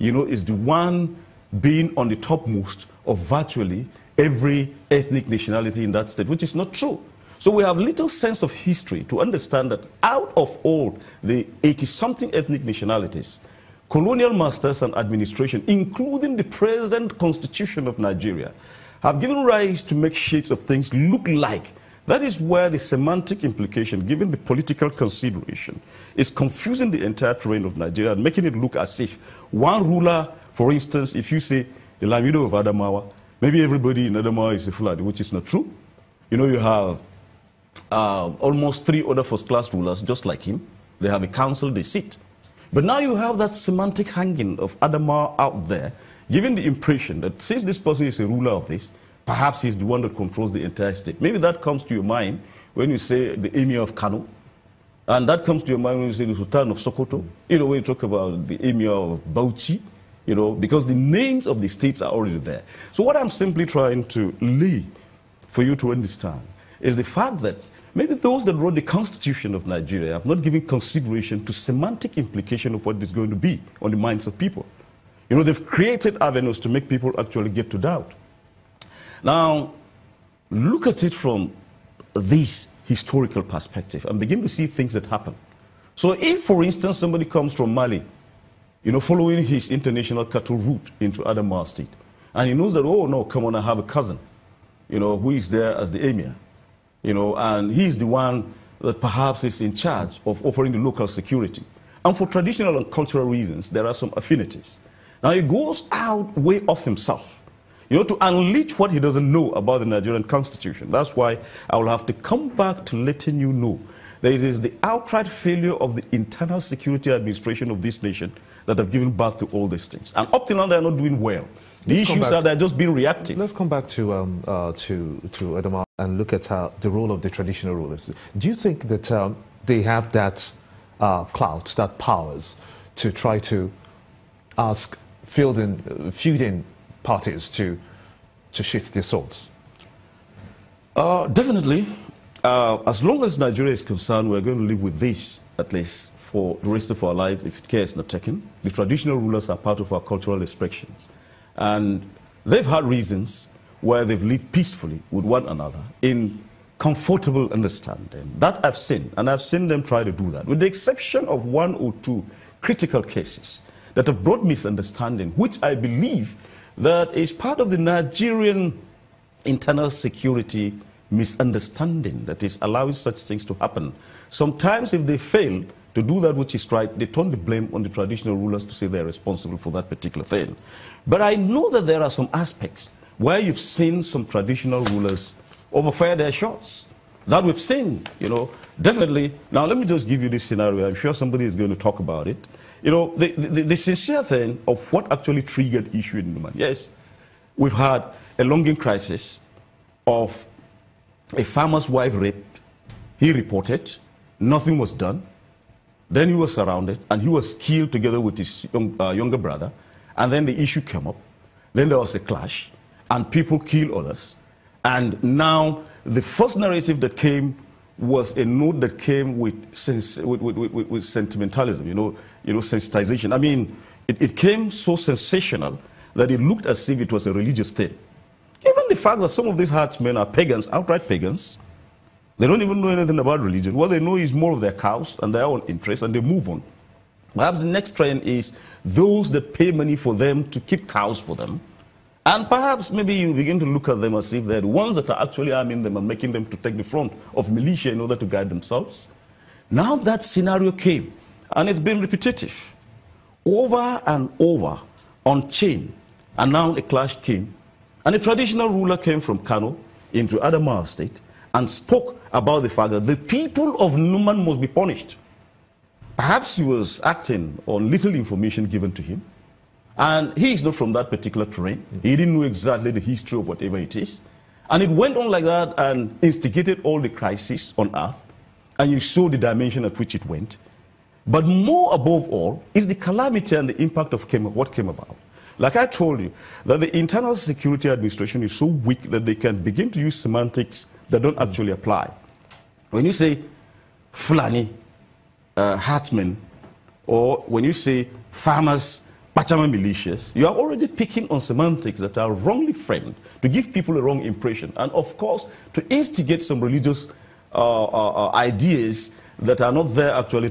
is the one being on the topmost of virtually every ethnic nationality in that state, which is not true. So we have little sense of history to understand that out of all the 80-something ethnic nationalities, colonial masters and administration, including the present constitution of Nigeria, have given rise to make shapes of things look like. That is where the semantic implication, given the political consideration, is confusing the entire terrain of Nigeria and making it look as if one ruler, for instance, if you say the Lamido of Adamawa, maybe everybody in Adamawa is a Fulani, which is not true. You have almost 3 other first-class rulers just like him. They have a council, they sit. But now you have that semantic hanging of Adamawa out there, giving the impression that since this person is a ruler of this, perhaps he's the one that controls the entire state. Maybe that comes to your mind when you say the Emir of Kano, and that comes to your mind when you say the Sultan of Sokoto, when you talk about the Emir of Bauchi, because the names of the states are already there. So what I'm simply trying to lay for you to understand is the fact that maybe those that wrote the Constitution of Nigeria have not given consideration to semantic implication of what is going to be on the minds of people. They've created avenues to make people actually get to doubt. Now, look at it from this historical perspective and begin to see things that happen. So if, for instance, somebody comes from Mali, following his international cattle route into Adamawa State, and he knows that, oh, no, come on, I have a cousin, who is there as the emir, and he's the one that perhaps is in charge of offering the local security. And for traditional and cultural reasons, there are some affinities. Now, he goes out way off himself, to unleash what he doesn't know about the Nigerian Constitution. That's why I will have to come back to letting you know that it is the outright failure of the internal security administration of this nation that have given birth to all these things. And up till now, they are not doing well. The issues are they're just being reactive. Let's come back to Adamawa and look at the role of the traditional rulers. Do you think that they have that clout, that powers, to try to ask feuding parties to shift their swords? Definitely. As long as Nigeria is concerned, we're going to live with this, at least for the rest of our life, if care is not taken. The traditional rulers are part of our cultural expressions. And they've had reasons where they've lived peacefully with one another in comfortable understanding. That I've seen, and I've seen them try to do that, with the exception of 1 or 2 critical cases that have brought misunderstanding, which I believe that is part of the Nigerian internal security misunderstanding that is allowing such things to happen. Sometimes if they fail to do that which is right, they turn the blame on the traditional rulers to say they're responsible for that particular thing. But I know that there are some aspects where you've seen some traditional rulers overfire their shots. That we've seen, definitely. Now, let me just give you this scenario. I'm sure somebody is going to talk about it. The sincere thing of what actually triggered issue in Numan. Yes, we've had a longing crisis of a farmer's wife raped. He reported. Nothing was done. Then he was surrounded, and he was killed together with his younger brother. And then the issue came up. Then there was a clash, and people killed others. And now the first narrative that came was a note that came with sentimentalism, sensitization. I mean, it came so sensational that it looked as if it was a religious thing. Even the fact that some of these herdsmen are pagans, outright pagans, they don't even know anything about religion. What they know is more of their cows and their own interests, and they move on. Perhaps the next trend is those that pay money for them to keep cows for them. And perhaps maybe you begin to look at them as if they're the ones that are actually arming them and making them to take the front of militia in order to guide themselves. Now that scenario came, and it's been repetitive, over and over, on chain. And now a clash came, and a traditional ruler came from Kano into Adamawa State and spoke about the fact that the people of Numan must be punished. Perhaps he was acting on little information given to him, and he is not from that particular terrain. He didn't know exactly the history of whatever it is. And it went on like that and instigated all the crises on earth, and you saw the dimension at which it went. But more above all is the calamity and the impact of what came about. Like I told you, that the internal security administration is so weak that they can begin to use semantics that don't actually apply. When you say Fulani, herdsmen, or when you say farmers Pachama militias, you are already picking on semantics that are wrongly framed to give people a wrong impression, and of course to instigate some religious ideas that are not there actually